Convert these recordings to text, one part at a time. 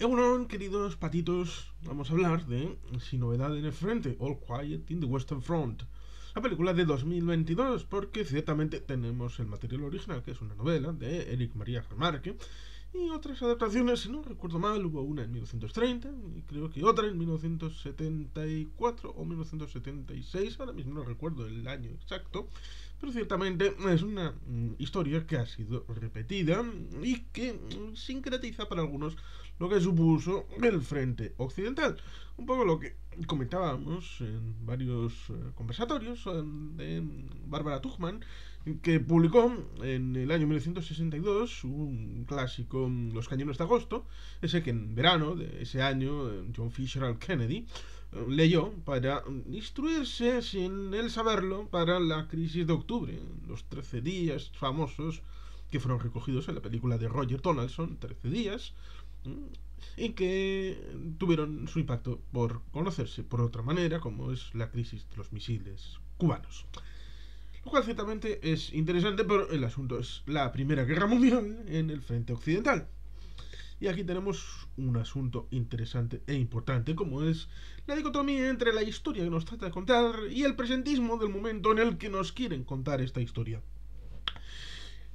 Bueno, queridos patitos, vamos a hablar de Sin Novedad en el Frente, All Quiet in the Western Front, la película de 2022, porque ciertamente tenemos el material original, que es una novela de Eric Maria Remarque, y otras adaptaciones, si no recuerdo mal, hubo una en 1930, y creo que otra en 1974 o 1976, ahora mismo no recuerdo el año exacto, pero ciertamente es una historia que ha sido repetida y que sincretiza para algunos lo que supuso el frente occidental. Un poco lo que comentábamos en varios conversatorios de Bárbara Tuchman, que publicó en el año 1962 un clásico, Los cañones de agosto, ese que en verano de ese año John Fitzgerald Kennedy leyó para instruirse, sin él saberlo, para la crisis de octubre, los 13 días famosos que fueron recogidos en la película de Roger Donaldson, 13 días, y que tuvieron su impacto por conocerse por otra manera, como es la crisis de los misiles cubanos. Lo cual ciertamente es interesante, pero el asunto es la Primera Guerra Mundial en el frente occidental. Y aquí tenemos un asunto interesante e importante, como es la dicotomía entre la historia que nos trata de contar y el presentismo del momento en el que nos quieren contar esta historia.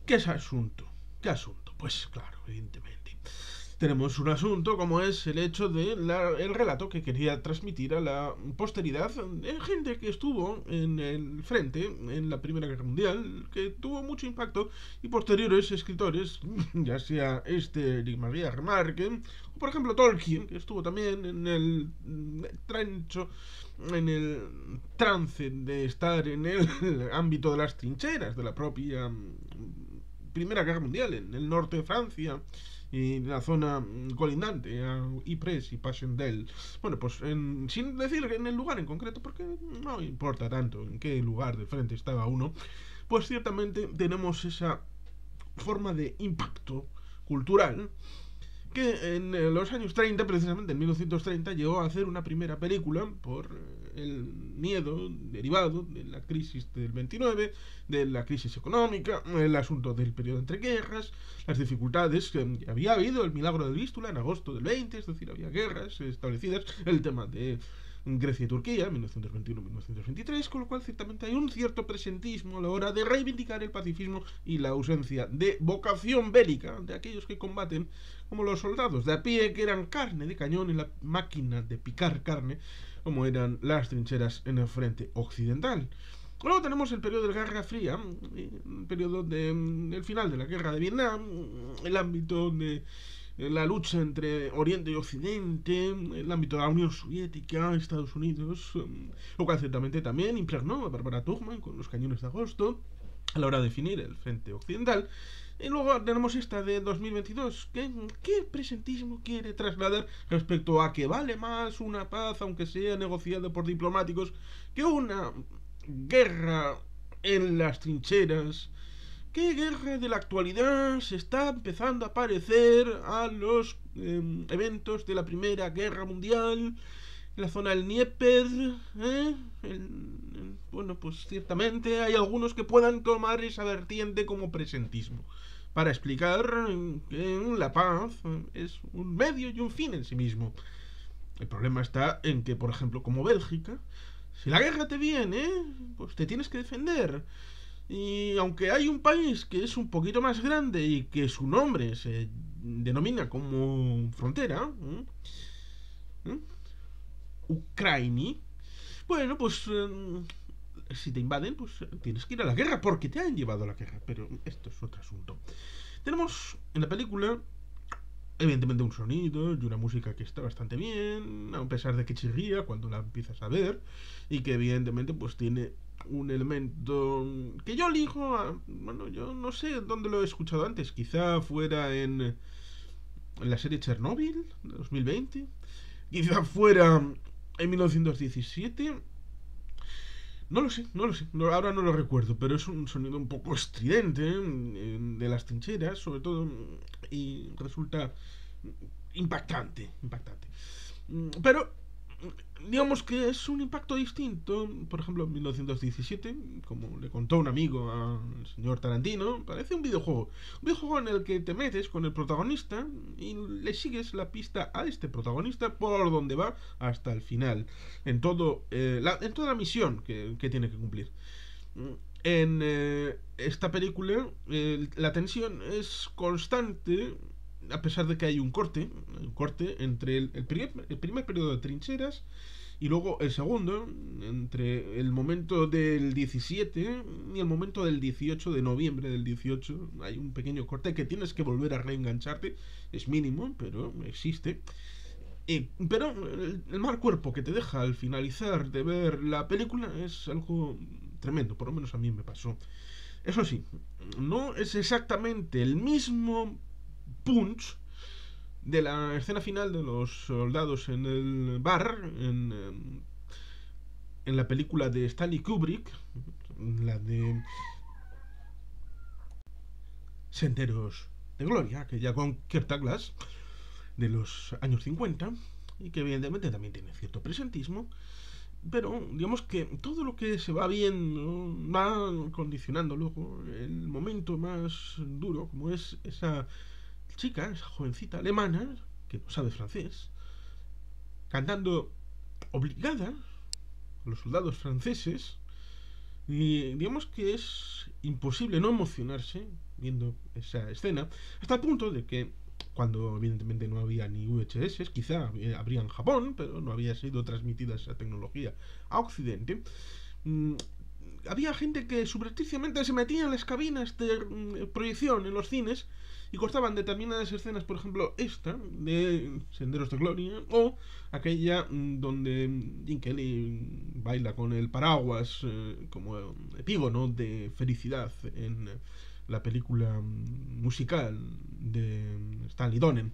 ¿Qué es asunto? ¿Qué asunto? Pues claro, evidentemente tenemos un asunto como es el hecho de el relato que quería transmitir a la posteridad de gente que estuvo en el frente en la Primera Guerra Mundial, que tuvo mucho impacto, y posteriores escritores, ya sea Eric Maria Remarque o por ejemplo Tolkien, que estuvo también en el trancho, en el trance de estar en el ámbito de las trincheras de la propia Primera Guerra Mundial en el norte de Francia y en la zona colindante a Ypres y Passchendaele. Bueno, pues sin decir en el lugar en concreto, porque no importa tanto en qué lugar del frente estaba uno, pues ciertamente tenemos esa forma de impacto cultural que en los años 30, precisamente en 1930, llegó a hacer una primera película por el miedo derivado de la crisis del 29, de la crisis económica, el asunto del periodo entre guerras, las dificultades que había habido, el milagro del Vístula en agosto del 20, es decir, había guerras establecidas, el tema de Grecia y Turquía, 1921-1923, con lo cual ciertamente hay un cierto presentismo a la hora de reivindicar el pacifismo y la ausencia de vocación bélica de aquellos que combaten, como los soldados de a pie, que eran carne de cañón en la máquina de picar carne, como eran las trincheras en el frente occidental. Luego tenemos el periodo de la Guerra Fría, el periodo del final de la Guerra de Vietnam, el ámbito de la lucha entre Oriente y Occidente, el ámbito de la Unión Soviética, Estados Unidos, lo cual ciertamente también impregnó a Bárbara Tuchman con Los cañones de agosto a la hora de definir el frente occidental. Y luego tenemos esta de 2022, que ¿qué presentismo quiere trasladar respecto a que vale más una paz, aunque sea negociada por diplomáticos, que una guerra en las trincheras? ¿Qué guerra de la actualidad se está empezando a parecer a los eventos de la Primera Guerra Mundial en la zona del Dnieper? Bueno, pues ciertamente hay algunos que puedan tomar esa vertiente como presentismo para explicar que la paz es un medio y un fin en sí mismo. El problema está en que, por ejemplo, como Bélgica, si la guerra te viene, pues te tienes que defender. Y aunque hay un país que es un poquito más grande y que su nombre se denomina como frontera, Ucrania, bueno, pues si te invaden, pues tienes que ir a la guerra porque te han llevado a la guerra. Pero esto es otro asunto. Tenemos en la película, evidentemente, un sonido y una música que está bastante bien, a pesar de que chirría cuando la empiezas a ver, y que evidentemente pues tiene un elemento que yo elijo, bueno, yo no sé dónde lo he escuchado antes, quizá fuera en la serie Chernobyl de 2020, quizá fuera en 1917, no lo sé, ahora no lo recuerdo, pero es un sonido un poco estridente de las trincheras, sobre todo, y resulta impactante. Pero digamos que es un impacto distinto. Por ejemplo, en 1917, como le contó un amigo al señor Tarantino, parece un videojuego. Un videojuego en el que te metes con el protagonista y le sigues la pista a este protagonista por donde va hasta el final. En toda la misión que tiene que cumplir. En esta película la tensión es constante a pesar de que hay un corte entre el primer periodo de trincheras y luego el segundo, entre el momento del 17 y el momento del 18 de noviembre del 18, hay un pequeño corte que tienes que volver a reengancharte, es mínimo, pero existe. Pero el mal cuerpo que te deja al finalizar de ver la película es algo tremendo, por lo menos a mí me pasó. Eso sí, no es exactamente el mismo punch de la escena final de los soldados en el bar, en la película de Stanley Kubrick, la de Senderos de Gloria, que ya con Kirk Douglas, de los años 50, y que evidentemente también tiene cierto presentismo, pero digamos que todo lo que se va viendo va condicionando luego el momento más duro, como es esa chica, esa jovencita alemana, que no sabe francés, cantando obligada a los soldados franceses. Y digamos que es imposible no emocionarse viendo esa escena, hasta el punto de que cuando evidentemente no había ni VHS, quizá habría en Japón, pero no había sido transmitida esa tecnología a Occidente, había gente que subrepticiamente se metía en las cabinas de proyección en los cines y cortaban determinadas escenas, por ejemplo esta de Senderos de Gloria o aquella donde Jim Kelly baila con el paraguas como epígono de felicidad en la película musical de Stanley Donen.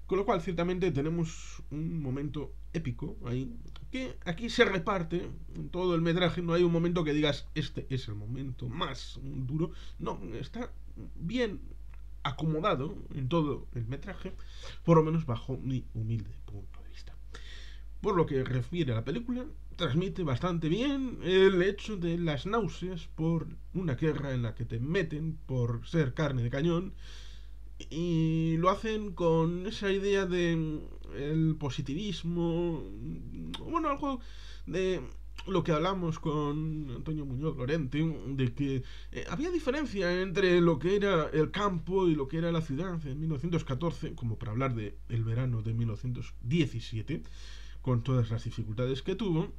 Con lo cual, ciertamente, tenemos un momento épico ahí, que aquí se reparte en todo el metraje. No hay un momento que digas, este es el momento más duro. No, está bien acomodado en todo el metraje, por lo menos bajo mi humilde punto de vista. Por lo que refiere a la película, transmite bastante bien el hecho de las náuseas por una guerra en la que te meten por ser carne de cañón, y lo hacen con esa idea de el positivismo, bueno, algo de lo que hablamos con Antonio Muñoz Lorente, de que había diferencia entre lo que era el campo y lo que era la ciudad en 1914, como para hablar de el verano de 1917, con todas las dificultades que tuvo.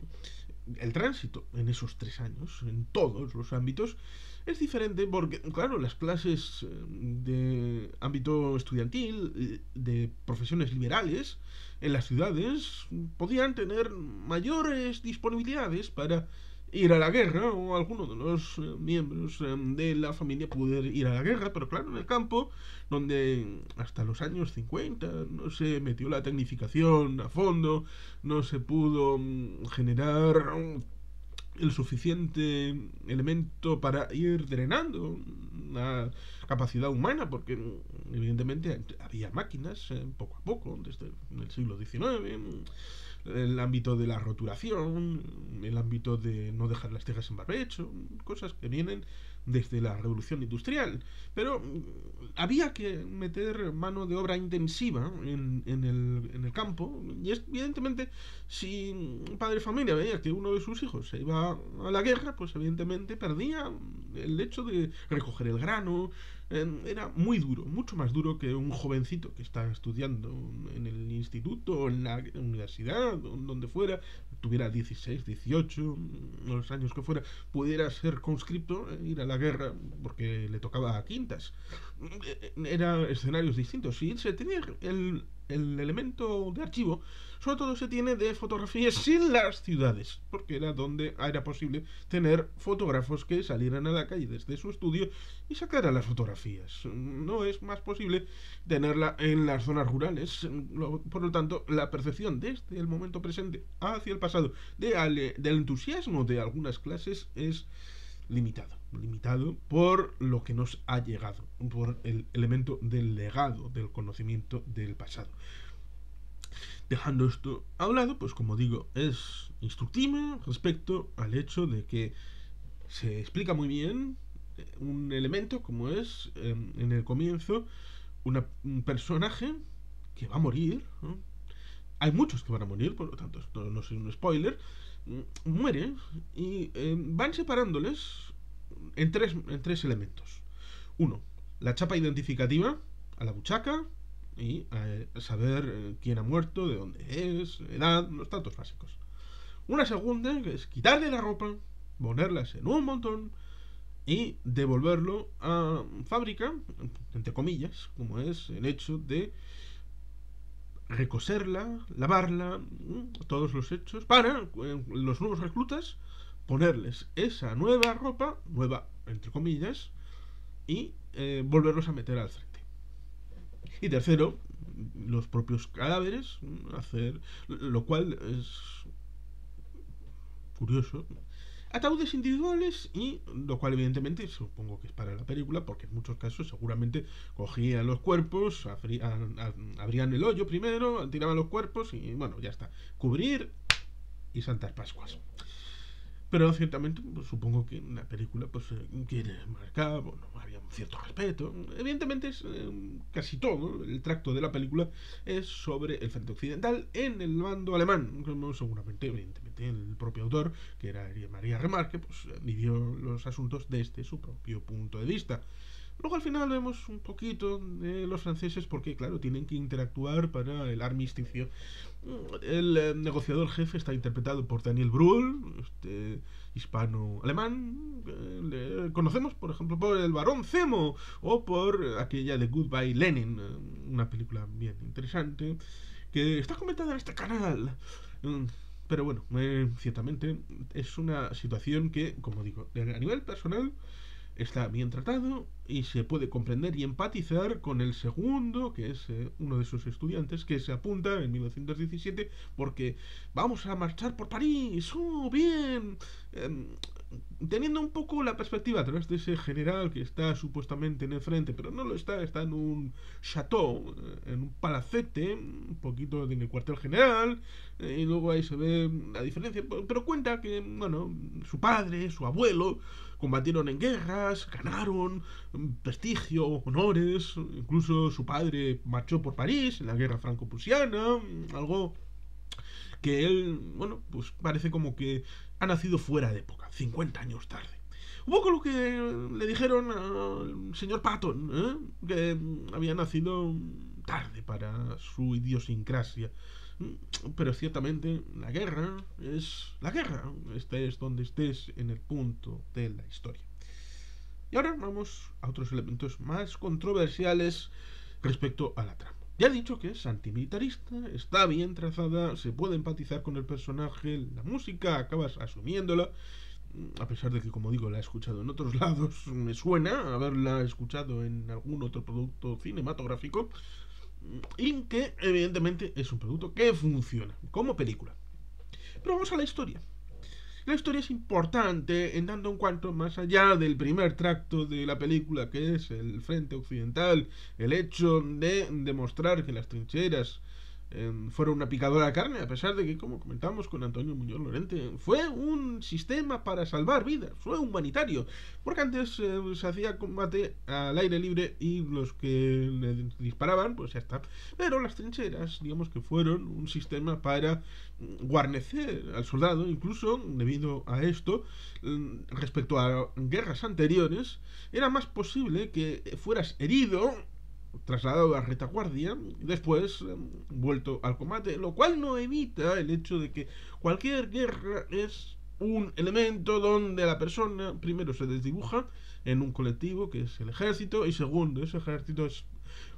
El tránsito en esos 3 años, en todos los ámbitos, es diferente porque, claro, las clases de ámbito estudiantil, de profesiones liberales, en las ciudades, podían tener mayores disponibilidades para ir a la guerra, o alguno de los miembros de la familia poder ir a la guerra, pero claro, en el campo, donde hasta los años 50 no se metió la tecnificación a fondo, no se pudo generar el suficiente elemento para ir drenando la capacidad humana, porque evidentemente había máquinas poco a poco, desde el siglo XIX, el ámbito de la roturación, el ámbito de no dejar las tejas en barbecho, cosas que vienen desde la revolución industrial. Pero había que meter mano de obra intensiva en el campo, y es, evidentemente, si un padre de familia veía que uno de sus hijos se iba a la guerra, pues evidentemente perdía el hecho de recoger el grano. Era muy duro, mucho más duro que un jovencito que está estudiando en el instituto o en la universidad, donde fuera, tuviera 16, 18, los años que fuera, pudiera ser conscripto, ir a la guerra porque le tocaba a quintas. Eran escenarios distintos. Y se tenía el elemento de archivo, sobre todo se tiene de fotografías sin las ciudades, porque era donde era posible tener fotógrafos que salieran a la calle desde su estudio y sacaran las fotografías. No es más posible tenerla en las zonas rurales. Por lo tanto, la percepción desde el momento presente hacia el pasado del entusiasmo de algunas clases es limitado por lo que nos ha llegado, por el elemento del legado, del conocimiento del pasado. Dejando esto a un lado, pues como digo, es instructiva respecto al hecho de que se explica muy bien un elemento como es en el comienzo un personaje que va a morir, ¿no? Hay muchos que van a morir, por lo tanto esto no es un spoiler. Muere y van separándoles en tres elementos. Uno, la chapa identificativa a la buchaca y saber quién ha muerto, de dónde es, edad, los datos básicos. Una segunda, que es quitarle la ropa, ponerlas en un montón y devolverlo a fábrica, entre comillas, como es el hecho de recoserla, lavarla, todos los hechos, para los nuevos reclutas ponerles esa nueva ropa, nueva entre comillas, y volverlos a meter al frente. Y tercero, los propios cadáveres, hacer, lo cual es curioso, ataúdes individuales, y lo cual evidentemente supongo que es para la película, porque en muchos casos seguramente cogían los cuerpos, abrían el hoyo primero, tiraban los cuerpos y bueno, ya está, cubrir y Santas Pascuas. Pero ciertamente pues, supongo que la película pues quiere marcar, bueno, había un cierto respeto. Evidentemente es casi todo el tracto de la película es sobre el frente occidental en el bando alemán, como seguramente evidentemente el propio autor, que era María Remarque, pues vivió los asuntos desde su propio punto de vista. Luego al final vemos un poquito de los franceses porque, claro, tienen que interactuar para el armisticio. El negociador jefe está interpretado por Daniel Brühl, hispano-alemán. Le conocemos, por ejemplo, por El Barón Zemo o por aquella de Goodbye Lenin, una película bien interesante que está comentada en este canal. Pero bueno, ciertamente es una situación que, como digo, a nivel personal está bien tratado y se puede comprender y empatizar con el segundo, que es uno de sus estudiantes, que se apunta en 1917 porque vamos a marchar por París, ¡oh, bien! Teniendo un poco la perspectiva atrás de ese general que está supuestamente en el frente, pero no lo está, está en un chateau, en un palacete, un poquito en el cuartel general, y luego ahí se ve la diferencia, pero cuenta que, bueno, su padre, su abuelo, combatieron en guerras, ganaron prestigio, honores, incluso su padre marchó por París en la guerra franco-prusiana, algo que él, bueno, pues parece como que ha nacido fuera de época, 50 años tarde. Un poco lo que le dijeron al señor Patton, que había nacido tarde para su idiosincrasia. Pero ciertamente la guerra es la guerra, estés donde estés en el punto de la historia. Y ahora vamos a otros elementos más controversiales respecto a la trama. Ya he dicho que es antimilitarista, está bien trazada, se puede empatizar con el personaje, la música acabas asumiéndola, a pesar de que, como digo, la he escuchado en otros lados, me suena haberla escuchado en algún otro producto cinematográfico, y que evidentemente es un producto que funciona como película. Pero vamos a la historia. La historia es importante en tanto en cuanto más allá del primer tracto de la película, que es el frente occidental, el hecho de demostrar que las trincheras fueron una picadora de carne, a pesar de que, como comentamos con Antonio Muñoz Lorente, fue un sistema para salvar vidas, fue humanitario, porque antes se hacía combate al aire libre y los que le disparaban, pues ya está. Pero las trincheras, digamos que fueron un sistema para guarnecer al soldado, incluso debido a esto, respecto a guerras anteriores, era más posible que fueras herido, trasladado a retaguardia, después vuelto al combate, lo cual no evita el hecho de que cualquier guerra es un elemento donde la persona primero se desdibuja en un colectivo que es el ejército, y segundo, ese ejército es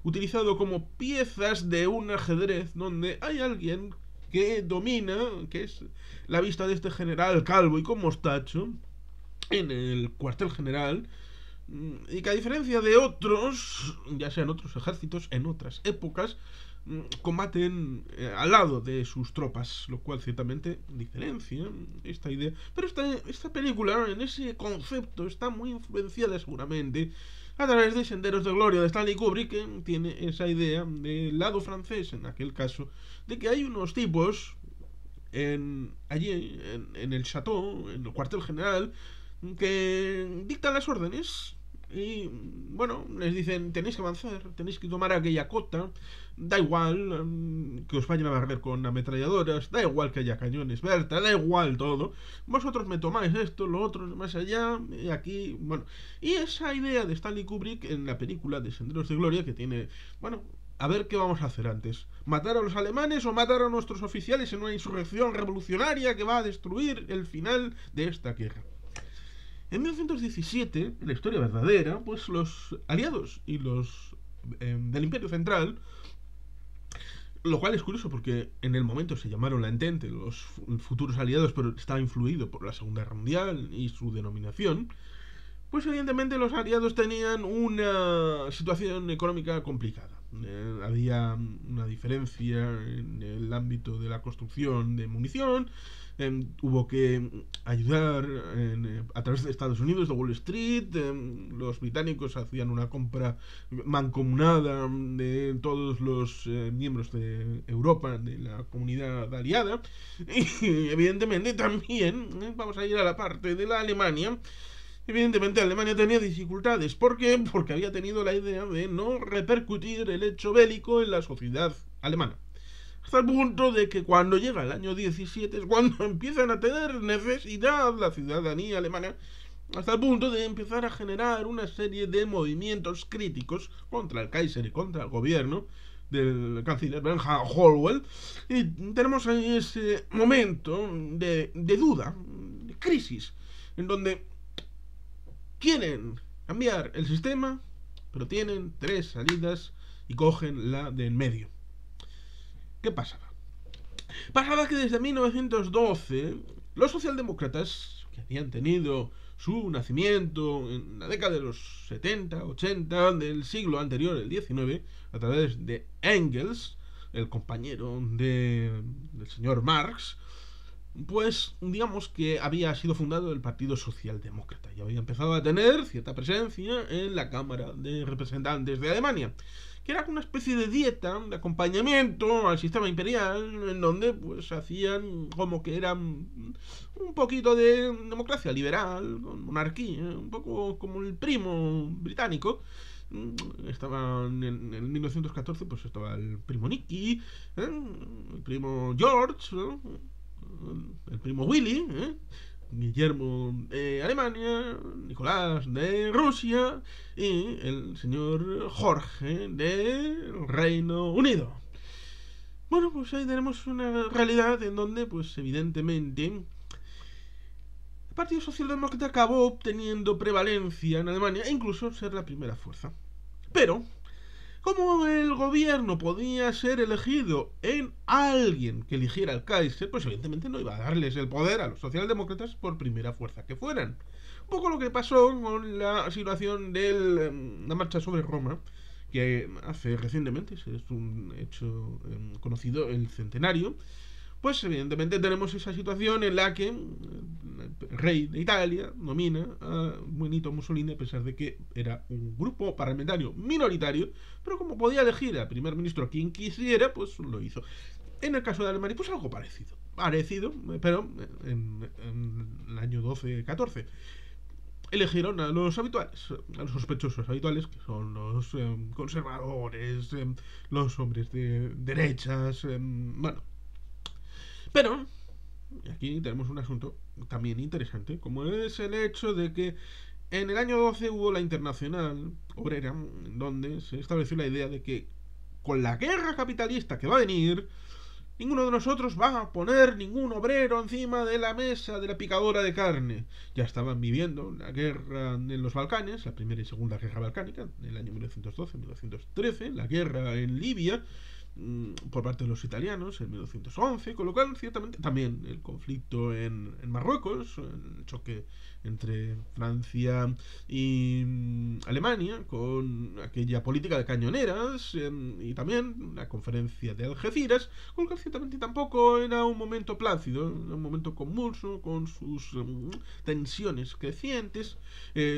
utilizado como piezas de un ajedrez donde hay alguien que domina, que es la vista de este general calvo y con mostacho en el cuartel general, y que a diferencia de otros, ya sean otros ejércitos en otras épocas, combaten al lado de sus tropas, lo cual ciertamente diferencia esta idea. Pero esta película, en ese concepto, está muy influenciada seguramente a través de Senderos de Gloria de Stanley Kubrick, que tiene esa idea del lado francés, en aquel caso, de que hay unos tipos allí en el chateau, en el cuartel general, que dictan las órdenes y, bueno, les dicen: tenéis que avanzar, tenéis que tomar aquella cota, da igual que os vayan a barrer con ametralladoras, da igual que haya cañones Berta, da igual todo, vosotros me tomáis esto, lo otro, más allá, y aquí, bueno. Y esa idea de Stanley Kubrick en la película de Senderos de Gloria, que tiene, bueno, a ver qué vamos a hacer antes: matar a los alemanes o matar a nuestros oficiales en una insurrección revolucionaria que va a destruir el final de esta guerra. En 1917, en la historia verdadera, pues los aliados y los del Imperio Central, lo cual es curioso porque en el momento se llamaron la Entente, los futuros aliados, pero estaba influido por la Segunda Guerra Mundial y su denominación, pues evidentemente los aliados tenían una situación económica complicada. Había una diferencia en el ámbito de la construcción de munición. Hubo que ayudar a través de Estados Unidos, de Wall Street. Los británicos hacían una compra mancomunada de todos los miembros de Europa, de la comunidad aliada. Y evidentemente también vamos a ir a la parte de la Alemania. Evidentemente Alemania tenía dificultades. ¿Por qué? Porque había tenido la idea de no repercutir el hecho bélico en la sociedad alemana. Hasta el punto de que cuando llega el año 17 es cuando empiezan a tener necesidad la ciudadanía alemana, hasta el punto de empezar a generar una serie de movimientos críticos contra el Kaiser y contra el gobierno del canciller Bernhard Hollweg. Y tenemos ahí ese momento de duda, de crisis, en donde quieren cambiar el sistema, pero tienen tres salidas y cogen la de en medio. ¿Qué pasaba? Pasaba que desde 1912 los socialdemócratas, que habían tenido su nacimiento en la década de los 70, 80 del siglo anterior, el 19, a través de Engels, el compañero del señor Marx, pues digamos que había sido fundado el Partido Socialdemócrata y había empezado a tener cierta presencia en la Cámara de Representantes de Alemania, que era una especie de dieta, de acompañamiento al sistema imperial, en donde pues hacían como que eran un poquito de democracia liberal, con monarquía, un poco como el primo británico. Estaban en 1914, pues estaba el primo Nicky, el primo George, el primo Willy, Guillermo de Alemania, Nicolás de Rusia y el señor Jorge del Reino Unido. Bueno, pues ahí tenemos una realidad en donde, pues evidentemente, el Partido Socialdemócrata acabó obteniendo prevalencia en Alemania e incluso ser la primera fuerza. Pero como el gobierno podía ser elegido en alguien que eligiera al Kaiser, pues evidentemente no iba a darles el poder a los socialdemócratas por primera fuerza que fueran. Un poco lo que pasó con la situación de la marcha sobre Roma, que hace recientemente, es un hecho conocido, el centenario. Pues evidentemente tenemos esa situación en la que el rey de Italia nomina a Benito Mussolini, a pesar de que era un grupo parlamentario minoritario, pero como podía elegir al primer ministro a quien quisiera, pues lo hizo. En el caso de Alemania, pues algo parecido, pero en el año 12-14 eligieron a los habituales, a los sospechosos habituales, que son los conservadores, los hombres de derechas, bueno. Pero aquí tenemos un asunto también interesante, como es el hecho de que en el año 12 hubo la Internacional Obrera, donde se estableció la idea de que con la guerra capitalista que va a venir, ninguno de nosotros va a poner ningún obrero encima de la mesa de la picadora de carne. Ya estaban viviendo la guerra en los Balcanes, la primera y segunda guerra balcánica, en el año 1912-1913, la guerra en Libia, por parte de los italianos en 1911, con lo cual ciertamente también el conflicto en Marruecos, el choque entre Francia y Alemania con aquella política de cañoneras, y también la conferencia de Algeciras, con lo cual ciertamente tampoco era un momento plácido, era un momento convulso con sus tensiones crecientes,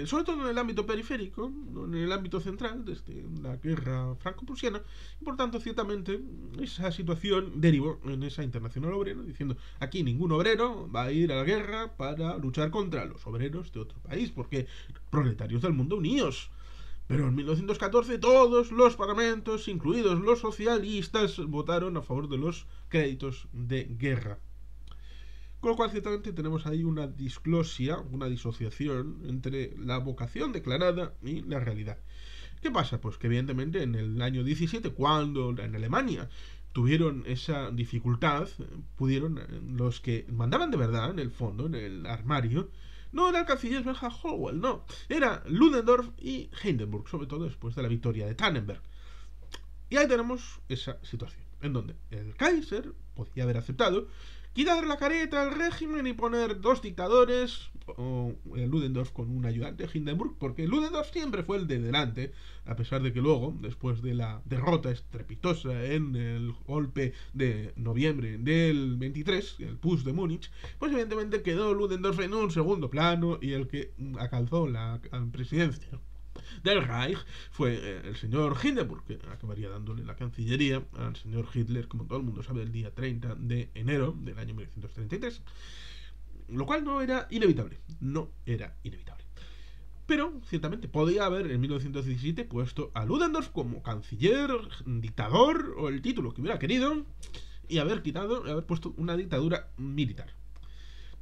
sobre todo en el ámbito periférico, no en el ámbito central, desde la guerra franco-prusiana, y por tanto ciertamente esa situación derivó en esa internacional obrera, diciendo aquí ningún obrero va a ir a la guerra para luchar contra los obreros de otro país, porque proletarios del mundo unidos. Pero en 1914 todos los parlamentos, incluidos los socialistas, votaron a favor de los créditos de guerra. Con lo cual ciertamente tenemos ahí una disglosia, una disociación entre la vocación declarada y la realidad. ¿Qué pasa? Pues que evidentemente en el año 17, cuando en Alemania tuvieron esa dificultad, pudieron, los que mandaban de verdad, en el fondo, en el armario, no era el canciller Bernhard Hollweg, no, era Ludendorff y Hindenburg, sobre todo después de la victoria de Tannenberg. Y ahí tenemos esa situación, en donde el Kaiser podía haber aceptado quitar la careta al régimen y poner dos dictadores, o Ludendorff con un ayudante, Hindenburg, porque Ludendorff siempre fue el de delante, a pesar de que luego, después de la derrota estrepitosa en el golpe de noviembre del 23, el Putsch de Múnich, pues evidentemente quedó Ludendorff en un segundo plano y el que alcanzó la presidencia del Reich fue el señor Hindenburg, que acabaría dándole la cancillería al señor Hitler, como todo el mundo sabe, el día 30 de enero del año 1933, lo cual no era inevitable, pero ciertamente podía haber en 1917 puesto a Ludendorff como canciller, dictador o el título que hubiera querido, y haber puesto una dictadura militar.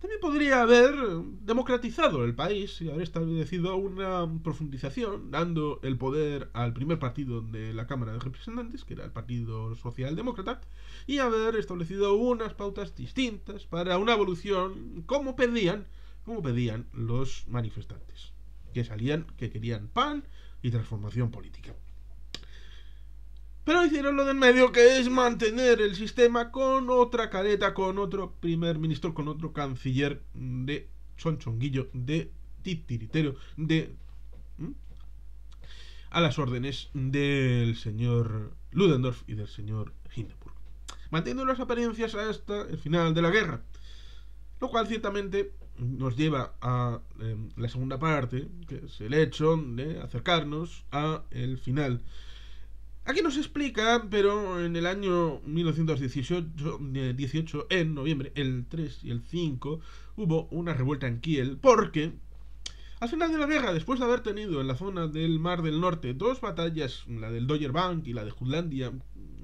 También podría haber democratizado el país y haber establecido una profundización, dando el poder al primer partido de la Cámara de Representantes, que era el Partido Socialdemócrata, y haber establecido unas pautas distintas para una evolución como pedían los manifestantes, que querían pan y transformación política. Pero hicieron lo del medio, que es mantener el sistema con otra careta, con otro primer ministro, con otro canciller de chonchonguillo, de titiritero, a las órdenes del señor Ludendorff y del señor Hindenburg, manteniendo las apariencias hasta el final de la guerra. Lo cual ciertamente nos lleva a la segunda parte, que es el hecho de acercarnos a el final. Aquí nos explica, pero en el año 1918, en noviembre, el 3 y el 5, hubo una revuelta en Kiel, porque al final de la guerra, después de haber tenido en la zona del Mar del Norte dos batallas, la del Doggerbank y la de Jutlandia,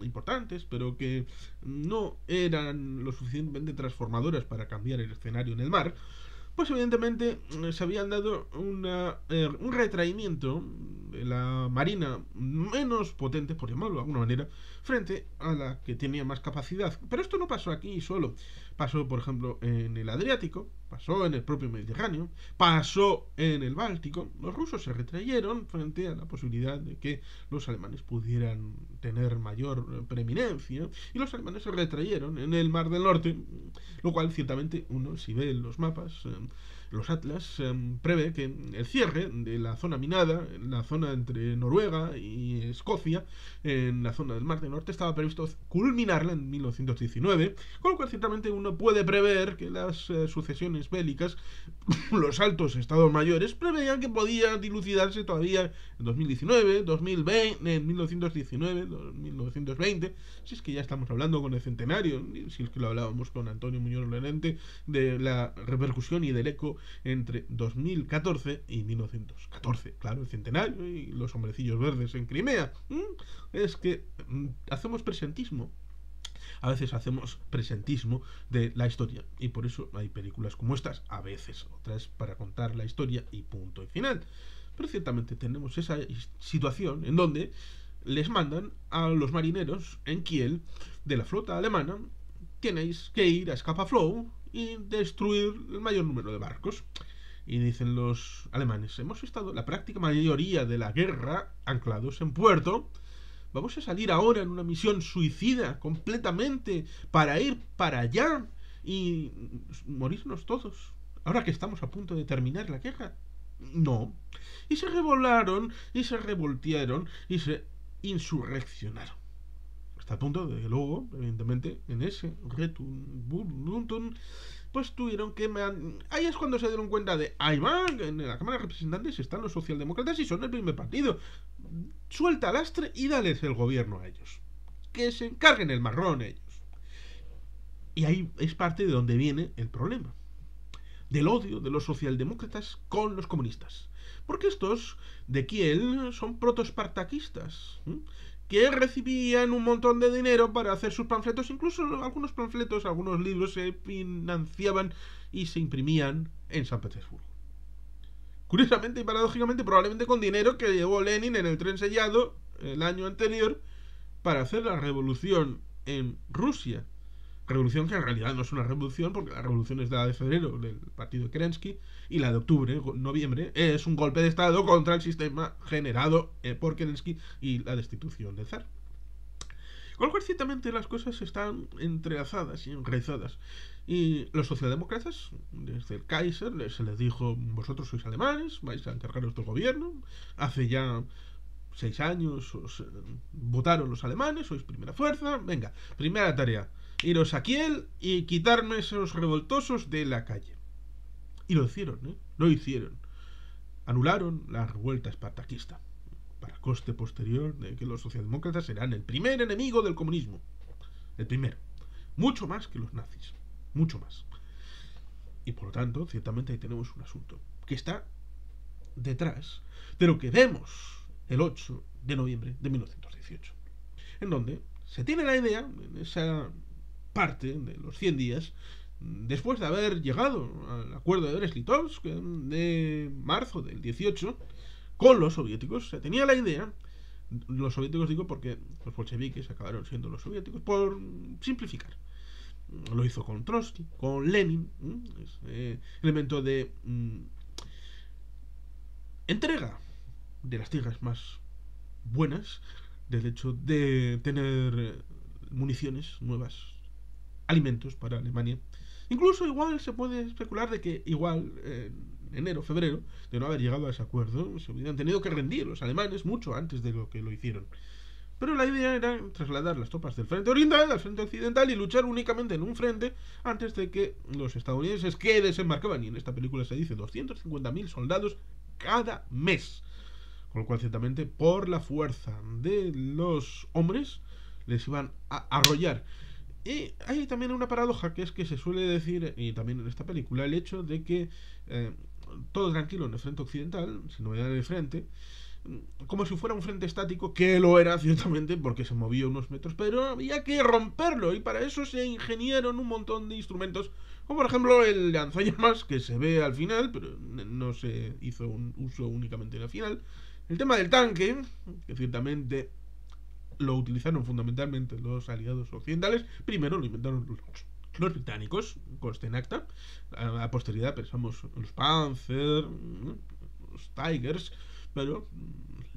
importantes, pero que no eran lo suficientemente transformadoras para cambiar el escenario en el mar, pues evidentemente se habían dado un retraimiento de la marina menos potente, por llamarlo de alguna manera, frente a la que tenía más capacidad. Pero esto no pasó aquí solo. Pasó, por ejemplo, en el Adriático, pasó en el propio Mediterráneo, pasó en el Báltico. Los rusos se retrayeron frente a la posibilidad de que los alemanes pudieran tener mayor preeminencia, y los alemanes se retrayeron en el Mar del Norte, lo cual ciertamente uno, si ve los mapas, los atlas, prevé que el cierre de la zona minada, en la zona entre Noruega y Escocia, en la zona del Mar del Norte, estaba previsto culminarla en 1919, con lo cual ciertamente uno puede prever que las sucesiones bélicas, los altos estados mayores, preveían que podía dilucidarse todavía en 2019, 2020, en 1919, 1920, si es que ya estamos hablando con el centenario, si es que lo hablábamos con Antonio Muñoz Lorente, de la repercusión y del eco entre 2014 y 1914, claro, el centenario y los hombrecillos verdes en Crimea. Es que hacemos presentismo. A veces hacemos presentismo de la historia, y por eso hay películas como estas, a veces otras para contar la historia y punto y final. Pero ciertamente tenemos esa situación en donde les mandan a los marineros en Kiel de la flota alemana: tenéis que ir a Scapa Flow y destruir el mayor número de barcos. Y dicen los alemanes: hemos estado la práctica mayoría de la guerra anclados en puerto, vamos a salir ahora en una misión suicida completamente para ir para allá y morirnos todos, ahora que estamos a punto de terminar la guerra. No. Y se rebelaron, y se revoltearon, y se insurreccionaron. Hasta el punto de que luego, evidentemente, en ese retum, pues tuvieron que... Ahí es cuando se dieron cuenta de... Ahí van, en la Cámara de Representantes están los socialdemócratas y son el primer partido. Suelta lastre y dales el gobierno a ellos. Que se encarguen el marrón ellos. Y ahí es parte de donde viene el problema. Del odio de los socialdemócratas con los comunistas. Porque estos de Kiel son protoespartaquistas, que recibían un montón de dinero para hacer sus panfletos. Incluso algunos panfletos, algunos libros se financiaban y se imprimían en San Petersburgo. Curiosamente y paradójicamente, probablemente con dinero que llevó Lenin en el tren sellado el año anterior para hacer la revolución en Rusia. Revolución que en realidad no es una revolución, porque la revolución es la de febrero del partido de Kerensky, y la de octubre, noviembre, es un golpe de estado contra el sistema generado por Kerensky y la destitución del zar. Con lo cual, ciertamente, las cosas están entrelazadas y enraizadas. Y los socialdemócratas, desde el Kaiser, se les dijo: vosotros sois alemanes, vais a encargaros del gobierno. Hace ya 6 años os votaron los alemanes, sois primera fuerza. Venga, primera tarea: iros a Kiel y quitarme esos revoltosos de la calle. Y lo hicieron, ¿eh? Lo hicieron. Anularon la revuelta espartaquista, para coste posterior de que los socialdemócratas serán el primer enemigo del comunismo. El primero. Mucho más que los nazis. Mucho más. Y por lo tanto, ciertamente ahí tenemos un asunto que está detrás de lo que vemos el 8 de noviembre de 1918. En donde se tiene la idea, en esa parte de los 100 días, después de haber llegado al acuerdo de Brest-Litovsk de marzo del 18 con los soviéticos, se tenía la idea, los soviéticos digo porque los bolcheviques acabaron siendo los soviéticos, por simplificar. Lo hizo con Trotsky, con Lenin, ese elemento de entrega de las tierras más buenas, del hecho de tener municiones nuevas, alimentos para Alemania. Incluso igual se puede especular de que igual en enero, febrero, de no haber llegado a ese acuerdo, se hubieran tenido que rendir los alemanes mucho antes de lo que lo hicieron. Pero la idea era trasladar las tropas del frente oriental al frente occidental y luchar únicamente en un frente antes de que los estadounidenses, que desembarcaban, y en esta película se dice 250.000 soldados cada mes. Con lo cual, ciertamente, por la fuerza de los hombres, les iban a arrollar. Y hay también una paradoja, que es que se suele decir, y también en esta película, el hecho de que todo tranquilo en el frente occidental, sin novedad en el frente, como si fuera un frente estático, que lo era ciertamente porque se movía unos metros, pero había que romperlo, y para eso se ingeniaron un montón de instrumentos, como por ejemplo el lanzallamas, que se ve al final, pero no se hizo un uso únicamente en el final. El tema del tanque, que ciertamente lo utilizaron fundamentalmente los aliados occidentales. Primero lo inventaron los británicos, conste en acta. A posteridad pensamos en los Panzer, los Tigers, pero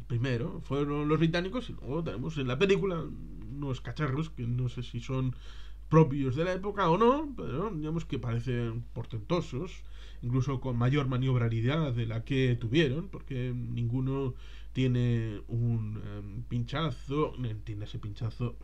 primero fueron los británicos, y luego tenemos en la película unos cacharros que no sé si son propios de la época o no, pero digamos que parecen portentosos, incluso con mayor maniobrabilidad de la que tuvieron, porque ninguno tiene un pinchazo, tiene ese pinchazo,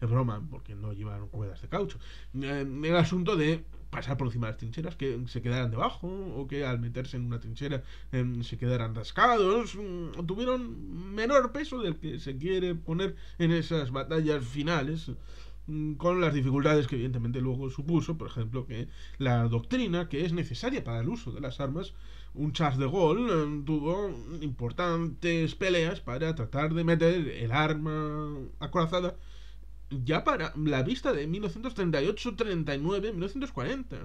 es broma, porque no llevan ruedas de caucho. El asunto de pasar por encima de las trincheras, que se quedaran debajo, o que al meterse en una trinchera se quedaran rascados, tuvieron menor peso del que se quiere poner en esas batallas finales, con las dificultades que evidentemente luego supuso, por ejemplo, que la doctrina que es necesaria para el uso de las armas, un Charles de Gaulle tuvo importantes peleas para tratar de meter el arma acorazada ya para la vista de 1938, 39, 1940,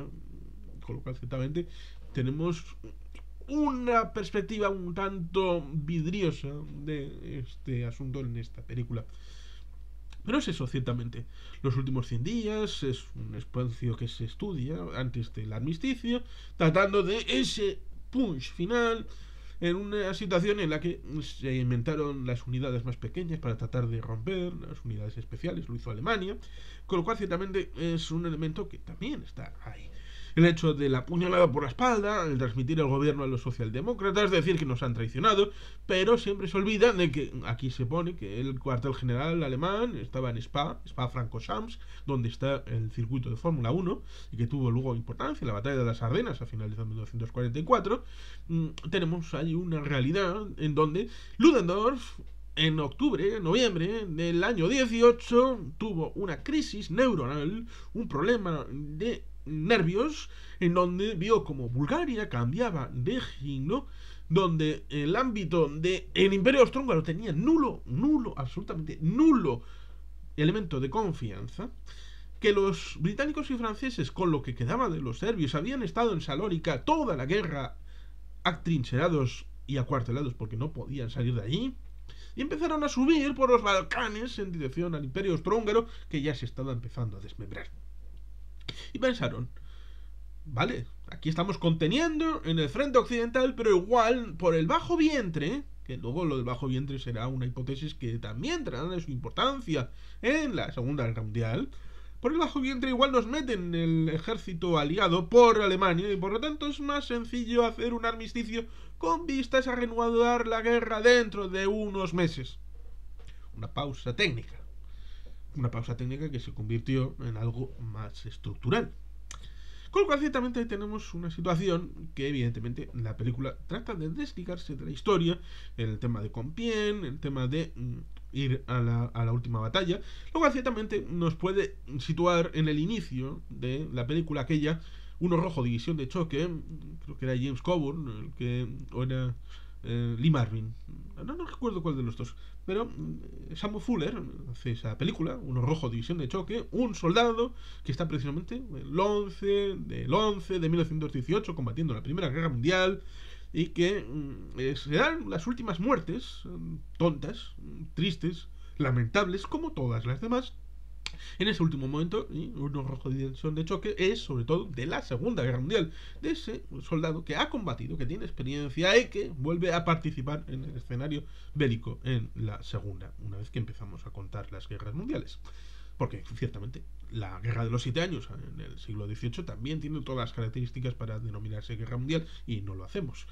con lo cual ciertamente tenemos una perspectiva un tanto vidriosa de este asunto en esta película. Pero es eso, ciertamente. Los últimos 100 días es un espacio que se estudia antes del armisticio, tratando de ese punch final, en una situación en la que se inventaron las unidades más pequeñas para tratar de romper las unidades especiales, lo hizo Alemania, con lo cual ciertamente es un elemento que también está ahí. El hecho de la puñalada por la espalda, el transmitir el gobierno a los socialdemócratas, decir que nos han traicionado, pero siempre se olvida de que aquí se pone que el cuartel general alemán estaba en Spa-Francorchamps, donde está el circuito de Fórmula 1, y que tuvo luego importancia, la batalla de las Ardenas a finales de 1944. Tenemos ahí una realidad en donde Ludendorff, en noviembre del año 18, tuvo una crisis neuronal, un problema de nervios, en donde vio como Bulgaria cambiaba de signo, donde el ámbito del Imperio Austrohúngaro tenía nulo, absolutamente nulo elemento de confianza, que los británicos y franceses, con lo que quedaba de los serbios, habían estado en Salónica toda la guerra atrincherados y acuartelados porque no podían salir de allí, y empezaron a subir por los Balcanes en dirección al Imperio Austrohúngaro, que ya se estaba empezando a desmembrar. Y pensaron, vale, aquí estamos conteniendo en el frente occidental, pero igual por el bajo vientre, que luego lo del bajo vientre será una hipótesis que también traerá de su importancia en la Segunda Guerra Mundial, por el bajo vientre igual nos meten el ejército aliado por Alemania y por lo tanto es más sencillo hacer un armisticio con vistas a reanudar la guerra dentro de unos meses. Una pausa técnica. Una pausa técnica que se convirtió en algo más estructural. Con lo cual, ciertamente, tenemos una situación que, evidentemente, la película trata de desligarse de la historia, el tema de Compiègne, el tema de ir a la última batalla, lo cual, ciertamente, nos puede situar en el inicio de la película aquella, Uno Rojo, División de Choque, creo que era James Coburn, o era Lee Marvin, no recuerdo cuál de los dos, pero Samuel Fuller hace esa película, Uno Rojo, División de Choque, un soldado que está precisamente el 11 de 1918 combatiendo la Primera Guerra Mundial y que se dan las últimas muertes, tontas, tristes, lamentables, como todas las demás, en ese último momento. Y Uno Rojo, División de Choque es sobre todo de la Segunda Guerra Mundial, de ese soldado que ha combatido, que tiene experiencia y que vuelve a participar en el escenario bélico en la segunda, una vez que empezamos a contar las guerras mundiales, porque ciertamente la Guerra de los 7 años en el siglo XVIII también tiene todas las características para denominarse guerra mundial y no lo hacemos.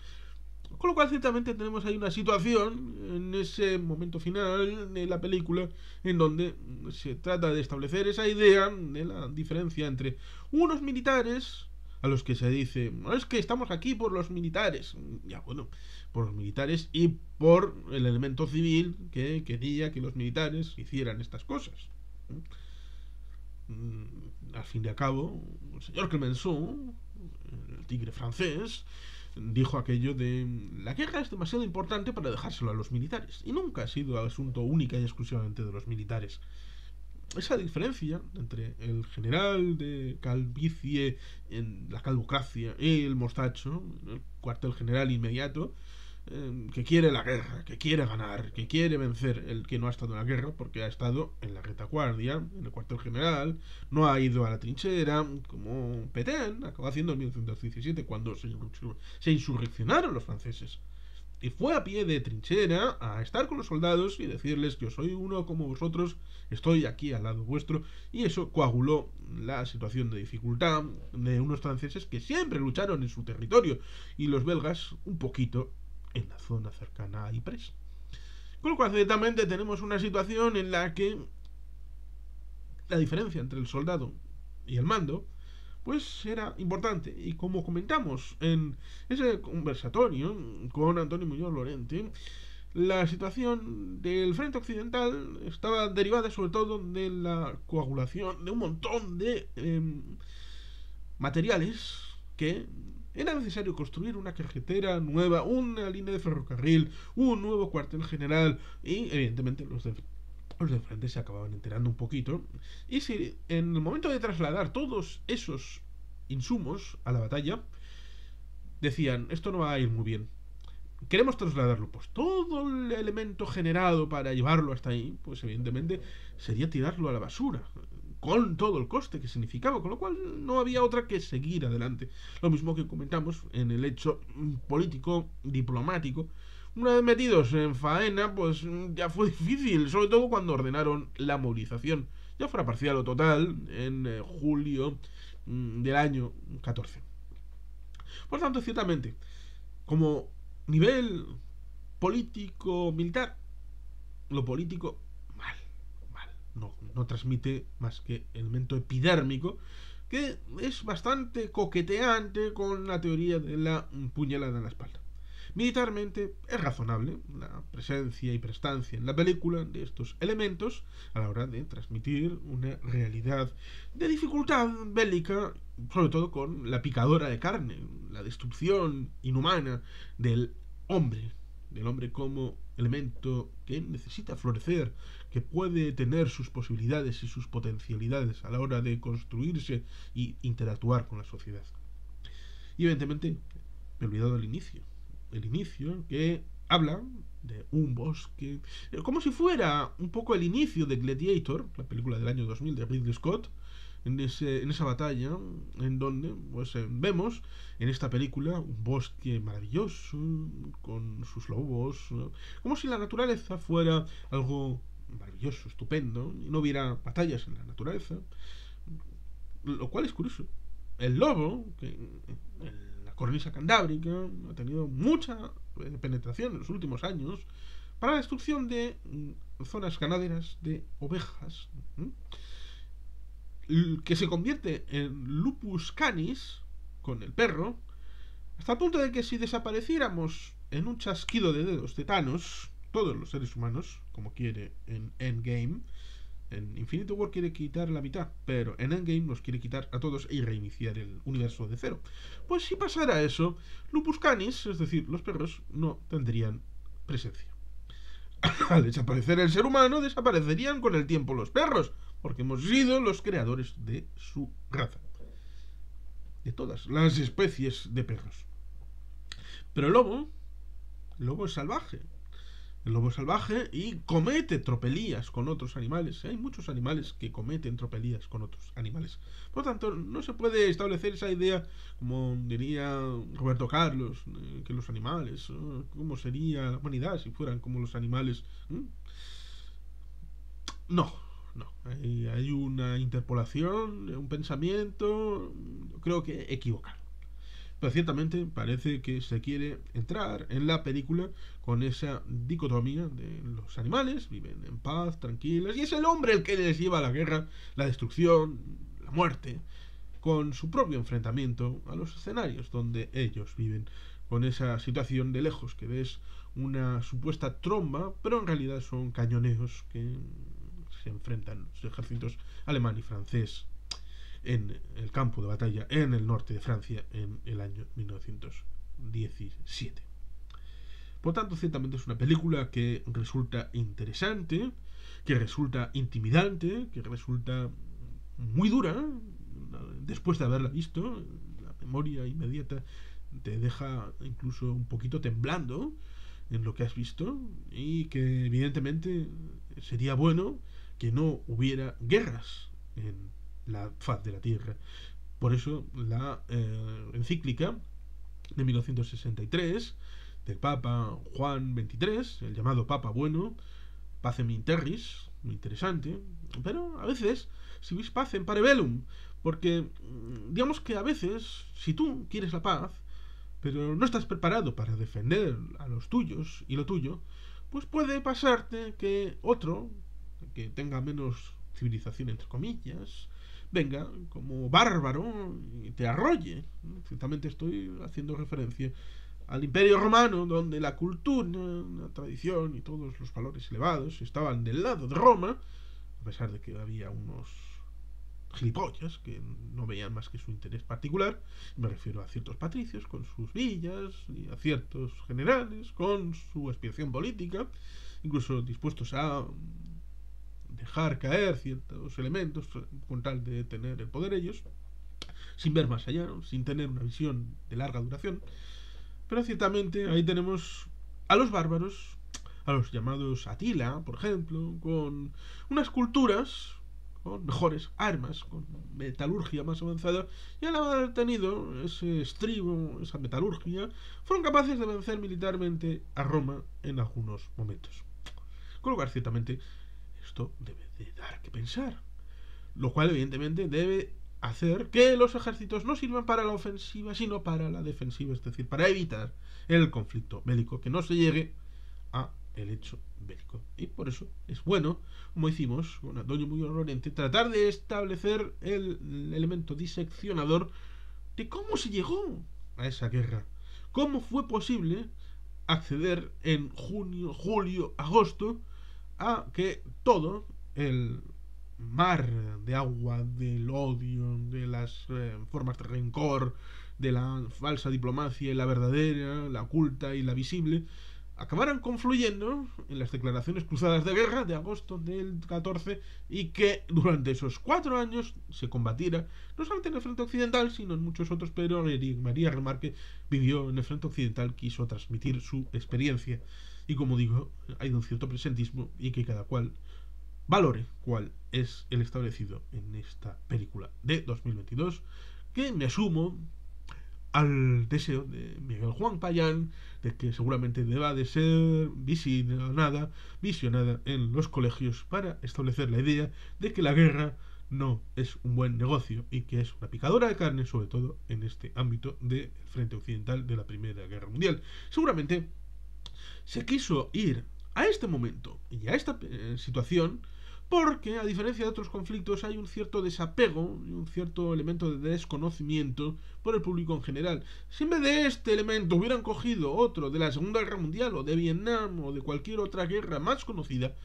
Con lo cual, ciertamente, tenemos ahí una situación en ese momento final de la película en donde se trata de establecer esa idea de la diferencia entre unos militares a los que se dice, no es que estamos aquí por los militares, ya bueno, por los militares y por el elemento civil que quería que los militares hicieran estas cosas. Al fin y al cabo, el señor Clemenceau, el tigre francés, dijo aquello de la guerra es demasiado importante para dejárselo a los militares, y nunca ha sido asunto única y exclusivamente de los militares. Esa diferencia entre el general de calvicie en la calvocracia y el mostacho, el cuartel general inmediato, que quiere la guerra, que quiere ganar, que quiere vencer, el que no ha estado en la guerra porque ha estado en la retaguardia, en el cuartel general, no ha ido a la trinchera, como Pétain acabó haciendo en 1917 cuando se insurreccionaron los franceses. Y fue a pie de trinchera a estar con los soldados y decirles: yo soy uno como vosotros, estoy aquí al lado vuestro. Y eso coaguló la situación de dificultad de unos franceses que siempre lucharon en su territorio y los belgas un poquito en la zona cercana a Ypres. Con lo cual, ciertamente, tenemos una situación en la que la diferencia entre el soldado y el mando pues era importante. Y como comentamos en ese conversatorio con Antonio Muñoz Lorente, la situación del frente occidental estaba derivada sobre todo de la coagulación de un montón de materiales que era necesario construir: una carretera nueva, una línea de ferrocarril, un nuevo cuartel general, y evidentemente los de frente se acababan enterando un poquito. Y si en el momento de trasladar todos esos insumos a la batalla decían: esto no va a ir muy bien, queremos trasladarlo, pues todo el elemento generado para llevarlo hasta ahí, pues evidentemente sería tirarlo a la basura. con todo el coste que significaba, con lo cual no había otra que seguir adelante. Lo mismo que comentamos en el hecho político, diplomático. Una vez metidos en faena, pues ya fue difícil, sobre todo cuando ordenaron la movilización, ya fuera parcial o total, en julio del año 14. Por tanto, ciertamente, como nivel político-militar, lo político, mal, mal. No transmite más que elemento epidérmico, que es bastante coqueteante con la teoría de la puñalada en la espalda. Militarmente es razonable la presencia y prestancia en la película de estos elementos a la hora de transmitir una realidad de dificultad bélica, sobre todo con la picadora de carne, la destrucción inhumana del hombre como elemento que necesita florecer, que puede tener sus posibilidades y sus potencialidades a la hora de construirse y interactuar con la sociedad. Y evidentemente me he olvidado el inicio que habla de un bosque, como si fuera un poco el inicio de Gladiator, la película del año 2000 de Ridley Scott, en esa batalla en donde pues vemos en esta película un bosque maravilloso con sus lobos, como si la naturaleza fuera algo maravilloso, estupendo, y no hubiera batallas en la naturaleza, lo cual es curioso. El lobo, que en la cornisa cantábrica ha tenido mucha penetración en los últimos años para la destrucción de zonas ganaderas de ovejas, que se convierte en lupus canis con el perro, hasta el punto de que si desapareciéramos en un chasquido de dedos de Thanos, todos los seres humanos, como quiere en Endgame, en Infinity War quiere quitar la mitad, pero en Endgame nos quiere quitar a todos y reiniciar el universo de cero. Pues si pasara eso, lupus canis, es decir, los perros, no tendrían presencia. Al desaparecer el ser humano, desaparecerían con el tiempo los perros, porque hemos sido los creadores de su raza, de todas las especies de perros. Pero el lobo es salvaje. El lobo es salvaje y comete tropelías con otros animales. Hay muchos animales que cometen tropelías con otros animales. Por lo tanto, no se puede establecer esa idea, como diría Roberto Carlos, que los animales, ¿cómo sería la humanidad si fueran como los animales? No. Hay una interpolación, un pensamiento, creo que equivocado. Pero ciertamente parece que se quiere entrar en la película con esa dicotomía de los animales, viven en paz, tranquilos, y es el hombre el que les lleva a la guerra, la destrucción, la muerte, con su propio enfrentamiento a los escenarios donde ellos viven, con esa situación de lejos que ves una supuesta tromba, pero en realidad son cañoneos que se enfrentan los ejércitos alemán y francés en el campo de batalla en el norte de Francia en el año 1917. Por tanto, ciertamente es una película que resulta interesante, que resulta intimidante, que resulta muy dura después de haberla visto. La memoria inmediata te deja incluso un poquito temblando en lo que has visto, y que evidentemente sería bueno que no hubiera guerras en la faz de la Tierra. Por eso la encíclica de 1963 del Papa Juan XXIII, el llamado Papa Bueno, Pacem in Terris, muy interesante, pero a veces si vis pacem pare bellum, porque digamos que a veces, si tú quieres la paz, pero no estás preparado para defender a los tuyos y lo tuyo, pues puede pasarte que otro, que tenga menos civilización entre comillas, venga como bárbaro y te arrolle. Ciertamente estoy haciendo referencia al Imperio Romano, donde la cultura, la tradición y todos los valores elevados estaban del lado de Roma, a pesar de que había unos gilipollas que no veían más que su interés particular. Me refiero a ciertos patricios con sus villas y a ciertos generales con su aspiración política, incluso dispuestos a dejar caer ciertos elementos con tal de tener el poder ellos, sin ver más allá, ¿no? Sin tener una visión de larga duración. Pero ciertamente ahí tenemos a los bárbaros, a los llamados Atila, por ejemplo, con unas culturas con mejores armas, con metalurgia más avanzada, y al haber tenido ese estribo, esa metalurgia, fueron capaces de vencer militarmente a Roma en algunos momentos. Con lo cual, ciertamente, esto debe de dar que pensar. Lo cual, evidentemente, debe hacer que los ejércitos no sirvan para la ofensiva, sino para la defensiva, es decir, para evitar el conflicto bélico, que no se llegue a el hecho bélico. Y por eso es bueno, como hicimos con Antonio Muñoz Lorente, tratar de establecer el elemento diseccionador de cómo se llegó a esa guerra. Cómo fue posible acceder en junio, julio, agosto a que todo el mar de agua, del odio, de las formas de rencor, de la falsa diplomacia y la verdadera, la oculta y la visible, acabaran confluyendo en las declaraciones cruzadas de guerra de agosto del 14 y que durante esos 4 años se combatiera no solamente en el frente occidental sino en muchos otros, pero María Remarque vivió en el frente occidental, quiso transmitir su experiencia y, como digo, hay un cierto presentismo y que cada cual valore cuál es el establecido en esta película de 2022, que me asumo al deseo de Miguel Juan Payán de que seguramente deba de ser visionada en los colegios para establecer la idea de que la guerra no es un buen negocio y que es una picadora de carne, sobre todo en este ámbito del frente occidental de la Primera Guerra Mundial. Seguramente se quiso ir a este momento y a esta situación porque, a diferencia de otros conflictos, hay un cierto desapego y un cierto elemento de desconocimiento por el público en general. Si en vez de este elemento hubieran cogido otro de la Segunda Guerra Mundial o de Vietnam o de cualquier otra guerra más conocida,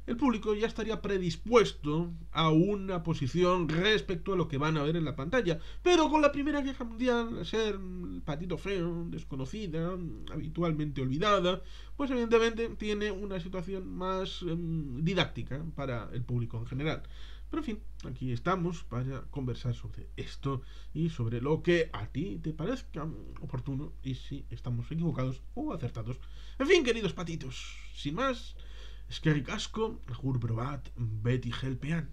el público ya estaría predispuesto a una posición respecto a lo que van a ver en la pantalla. Pero con la Primera Guerra Mundial, ser el patito feo, desconocida, habitualmente olvidada, pues evidentemente tiene una situación más didáctica para el público en general. Pero en fin, aquí estamos para conversar sobre esto y sobre lo que a ti te parezca oportuno y si estamos equivocados o acertados. En fin, queridos patitos, sin más, eskerrik asko, agur probat, beti helpean.